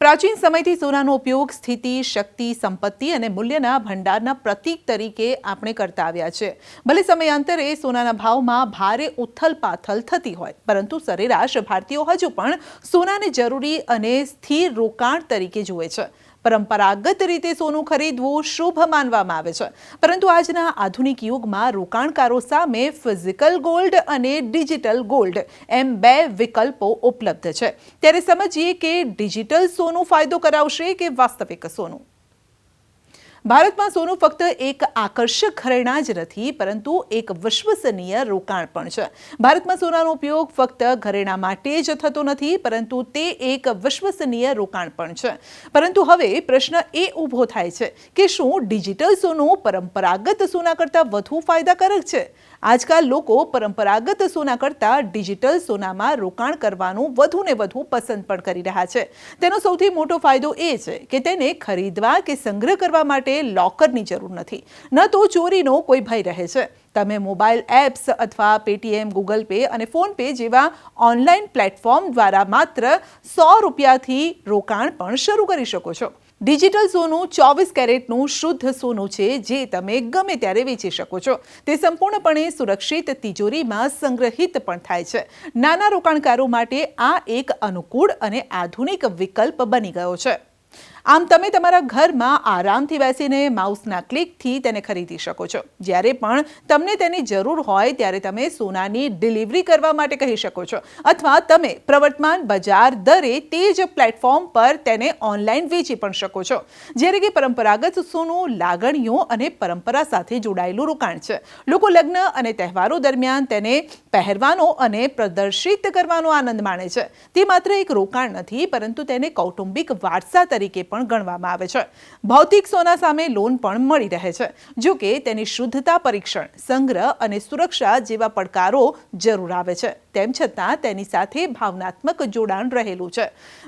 પ્રાચીન સમયથી સોનાનો ઉપયોગ સ્થિતિ, શક્તિ, સંપત્તિ અને મૂલ્યના ભંડારના પ્રતીક તરીકે આપણે કરતા આવ્યા છે. ભલે સમયાંતરે સોનાના ભાવમાં ભારે ઉથલપાથલ થતી હોય, પરંતુ સરેરાશ ભારતીયો હજુ પણ સોનાને જરૂરી અને સ્થિર રોકાણ તરીકે જુએ છે. પરંપરાગત રીતે સોનું ખરીદવું શુભ માનવામાં આવે છે, પરંતુ આજના આધુનિક યુગમાં રોકાણકારો સામે ફિઝિકલ ગોલ્ડ અને ડિજિટલ ગોલ્ડ એમ બે વિકલ્પો ઉપલબ્ધ છે. ત્યારે સમજીએ કે ડિજિટલ સોનું ફાયદો કરાવશે કે વાસ્તવિક સોનું. ભારતમાં સોનું ફક્ત એક આકર્ષક ઘરેણાં જ નથી, પરંતુ એક વિશ્વસનીય રોકાણ પણ છે. ભારતમાં સોનાનો ઉપયોગ ફક્ત ઘરેણાં માટે જ થતો નથી, પરંતુ તે એક વિશ્વસનીય રોકાણ પણ છે. પરંતુ હવે પ્રશ્ન એ ઊભો થાય છે કે શું ડિજિટલ સોનું પરંપરાગત સોના કરતાં વધુ ફાયદાકારક છે? આજકાલ લોકો પરંપરાગત સોના કરતાં ડિજિટલ સોનામાં રોકાણ કરવાનું વધુને વધુ પસંદ પણ કરી રહ્યા છે. તેનો સૌથી મોટો ફાયદો એ છે કે તેને ખરીદવા કે સંગ્રહ કરવા માટે લોકરની જરૂર નથી, ન તો ચોરીનો કોઈ ભય રહે છે. તમે મોબાઈલ એપ્સ અથવા પેટીએમ, ગૂગલ પે અને ફોન પે જેવા ઓનલાઈન પ્લેટફોર્મ દ્વારા માત્ર ₹100થી રોકાણ પણ શરૂ કરી શકો છો. ડિજિટલ સોનું 24 કેરેટનું શુદ્ધ સોનું છે, જે તમે ગમે ત્યારે વેચી શકો છો. તે સંપૂર્ણપણે સુરક્ષિત તિજોરીમાં સંગ્રહિત પણ થાય છે. નાના રોકાણકારો માટે આ એક અનુકૂળ અને આધુનિક વિકલ્પ બની ગયો છે. આમ તમે તમારા ઘરમાં આરામથી બેસીને માઉસના ક્લિકથી તેને ખરીદી શકો છો. જ્યારે પણ તમને તેની જરૂર હોય ત્યારે તમે સોનાની ડિલિવરી કરવા માટે કહી શકો છો, અથવા તમે પ્રવર્તમાન બજાર દરે તે જ પ્લેટફોર્મ પર તેને ઓનલાઈન વેચી પણ શકો છો. જ્યારે કે પરંપરાગત સોનું લાગણીઓ અને પરંપરા સાથે જોડાયેલું રોકાણ છે. લોકો લગ્ન અને તહેવારો દરમિયાન તેને પહેરવાનો અને પ્રદર્શિત કરવાનો આનંદ માણે છે. તે માત્ર એક રોકાણ નથી, પરંતુ તેને કૌટુંબિક વારસા તરીકે પણ ગણવામાં આવે છે. ભૌતિક સોના સામે લોન પણ મળી રહે છે. જો કે તેની શુદ્ધતા પરીક્ષણ, સંગ્રહ અને સુરક્ષા જેવા પડકારો જરૂર આવે છે. તેમ છતાં તેની સાથે ભાવનાત્મક જોડાણ રહેલું છે.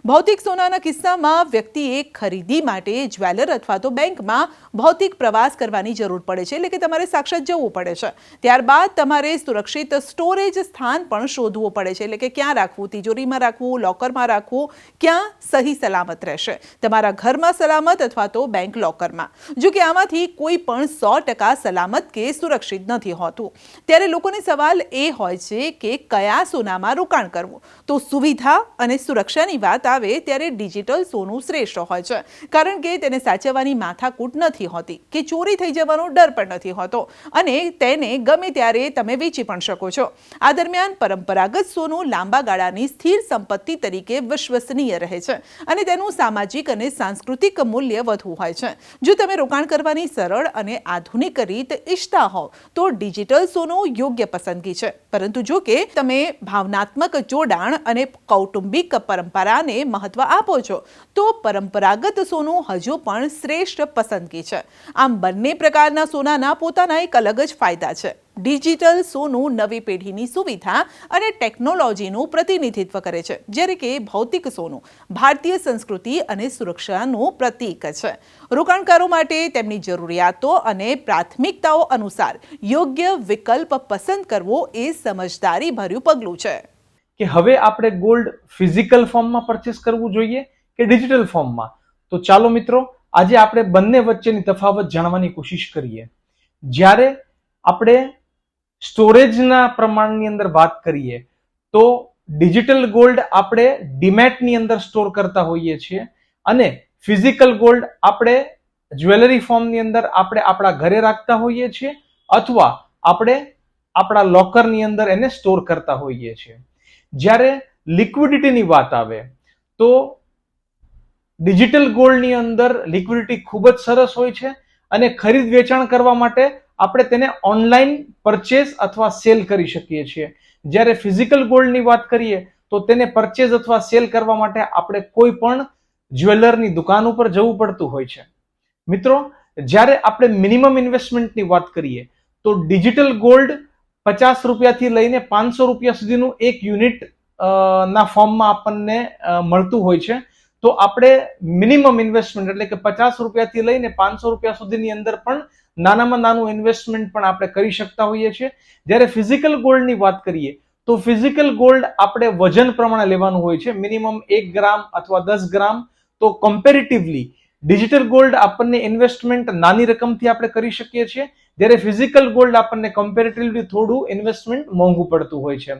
ભૌતિક સોનાના કિસ્સામાં વ્યક્તિએ ખરીદી માટે જ્વેલર અથવા તો બેંકમાં ભૌતિક પ્રવાસ કરવાની જરૂર પડે છે, એટલે કે તમારે સાક્ષાત જવું પડે છે. ત્યારબાદ તમારે સુરક્ષિત સ્ટોરેજ સ્થાન પણ શોધવું પડે છે, એટલે કે ક્યાં રાખવું, તિજોરીમાં રાખવું, લોકરમાં રાખવું, ક્યાં સહી સલામત રહેશે, તમારા ઘરમાં સલામત અથવા તો બેંક લોકરમાં. જો કે આમાંથી કોઈ પણ 100% સલામત કે સુરક્ષિત નથી હોતું. ત્યારે લોકોને સવાલ એ હોય છે કે કયા સોનામાં રોકાણ કરવું. તો સુવિધા અને સુરક્ષાની વાત આવે ત્યારે ડિજિટલ સોનું શ્રેષ્ઠ હોય છે, કારણ કે તેને સાચવવાની માથાકૂટ નથી હોતી કે ચોરી થઈ જવાનો ડર પણ નથી હોતો, અને તેને ગમે ત્યારે તમે વેચી પણ શકો છો. આ દરમિયાન પરંપરાગત સોનું લાંબા ગાળાની સ્થિર સંપત્તિ તરીકે વિશ્વસનીય રહે છે, અને તેનું સામાજિક અને સાંસ્કૃતિક મૂલ્ય વધુ હોય છે. જો તમે રોકાણ કરવાની સરળ અને આધુનિક રીત ઈચ્છતા હોવ તો ડિજિટલ સોનું યોગ્ય પસંદગી છે. પરંતુ જો કે તમે ભાવનાત્મક જોડાણ અને કૌટુંબિક પરંપરાને મહત્વ આપો છો, તો પરંપરાગત સોનું હજુ પણ શ્રેષ્ઠ પસંદગી છે. આમ બંને પ્રકારના સોનાના પોતાના એક અલગ જ ફાયદા છે. ડિજિટલ સોનું નવી પેઢીની સુવિધા અને ટેકનોલોજીનું પ્રતિનિધિત્વ કરે છે, જ્યારે કે ભૌતિક સોનું ભારતીય સંસ્કૃતિ અને સુરક્ષાનું પ્રતીક છે. રોકાણકારો માટે તેમની જરૂરિયાતો અને પ્રાથમિકતાઓ અનુસાર યોગ્ય વિકલ્પ પસંદ કરવો એ સમજદારીભર્યું પગલું છે. કે હવે આપણે ગોલ્ડ ફિઝિકલ ફોર્મમાં પરચેસ કરવું જોઈએ કે ડિજિટલ ફોર્મમાં? તો ચાલો મિત્રો, આજે આપણે બંને વચ્ચેની તફાવત જાણવાની કોશિશ કરીએ. જ્યારે આપણે સ્ટોરેજના પ્રમાણની અંદર વાત કરીએ તો ડિજિટલ ગોલ્ડ આપણે ડીમેટની અંદર સ્ટોર કરતા હોઈએ છીએ, અને ફિઝિકલ ગોલ્ડ આપણે જ્વેલરી ફોર્મની અંદર આપણે આપણા ઘરે રાખતા હોઈએ છીએ, અથવા આપણે આપણા લોકરની અંદર એને સ્ટોર કરતા હોઈએ છીએ. જ્યારે લિક્વિડિટીની વાત આવે તો ડિજિટલ ગોલ્ડની અંદર લિક્વિડિટી ખૂબ જ સરસ હોય છે, અને ખરીદ વેચાણ કરવા માટે આપણે તેને ઓનલાઈન પરચેઝ અથવા સેલ કરી શકીએ છીએ. જ્યારે ફિઝિકલ ગોલ્ડની વાત કરીએ તો તેને પરચેઝ અથવા સેલ કરવા માટે આપણે કોઈ પણ જ્વેલરની દુકાન ઉપર જવું પડતું હોય છે. મિત્રો, જ્યારે આપણે મિનિમમ ઇન્વેસ્ટમેન્ટની વાત કરીએ તો ડિજિટલ ગોલ્ડ ₹50 થી લઈને ₹500 સુધીનું એક યુનિટ ના ફોર્મમાં આપણને મળતું હોય છે. તો આપણે મિનિમમ ઇન્વેસ્ટમેન્ટ એટલે કે ₹50 થી લઈને ₹500 સુધીની અંદર પણ નાનામાં નાનું ઇન્વેસ્ટમેન્ટ પણ આપણે કરી શકતા હોઈએ છીએ. જ્યારે ફિઝિકલ ગોલ્ડની વાત કરીએ તો ફિઝિકલ ગોલ્ડ આપણે વજન પ્રમાણે લેવાનું હોય છે. મિનિમમ 1 ગ્રામ અથવા 10 ગ્રામ તો કમ્પેરેટિવલી ડિજિટલ ગોલ્ડ આપણને ઇન્વેસ્ટમેન્ટ નાની રકમથી આપણે કરી શકીએ છીએ, જ્યારે ફિઝિકલ ગોલ્ડ આપણને કમ્પેરેટિવલી થોડું ઇન્વેસ્ટમેન્ટ મોંઘું પડતું હોય છે.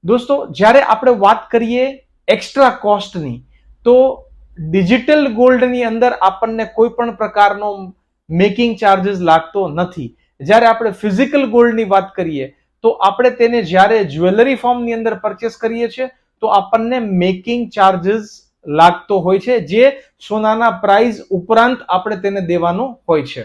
દોસ્તો, જ્યારે આપણે વાત કરીએ એક્સ્ટ્રા કોસ્ટની, તો ડિજિટલ ગોલ્ડની અંદર આપણને કોઈ પણ પ્રકારનો મેકિંગ ચાર્જીસ લાગતો નથી. જ્યારે આપણે ફિઝિકલ ગોલ્ડની વાત કરીએ તો આપણે તેને જ્યારે જ્વેલરી ફોર્મની અંદર પરચેસ કરીએ છીએ તો આપણને મેકિંગ ચાર્જીસ લાગતો હોય છે, જે સોનાના પ્રાઇસ ઉપરાંત આપણે તેને દેવાનો હોય છે.